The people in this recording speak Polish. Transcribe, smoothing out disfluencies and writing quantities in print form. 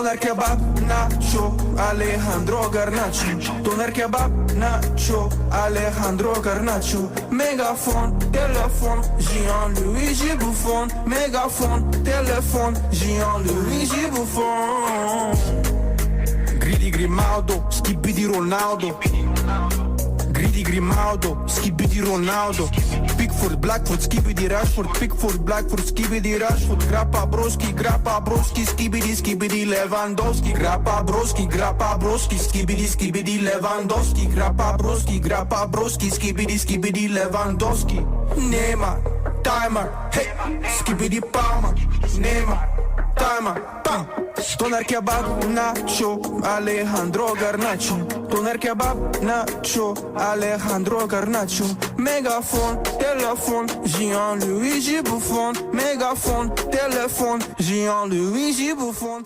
Toner kebab, Nacho, Alejandro Garnacho. Toner kebab, Nacho, Alejandro Garnacho. Mégaphone, téléphone, Jean-Louis Bouffon. Mégaphone, téléphone, Jean-Louis Bouffon. Gridi Grimaldo, Skibidi Ronaldo. Gridi Grimaldo, Skibidi Ronaldo. Pickford, Blackford, Skibidi Rashford. Pickford, Blackford, Skibidi Rashford. Grappa Broski, Skibidi Lewandowski. Grappa Broski, Skibidi Lewandowski. Grappa Broski, Skibidi Lewandowski. Neymar, timer, hey, Skibidi Palmer. Neymar, timer, bam. Toner kebab, Nacho, Alejandro Garnacho. Toner kebab, Nacho, Alejandro Garnacho. Mégaphone, téléphone, Jean-Louis Bouffon. Mégaphone, téléphone, Jean-Louis Bouffon.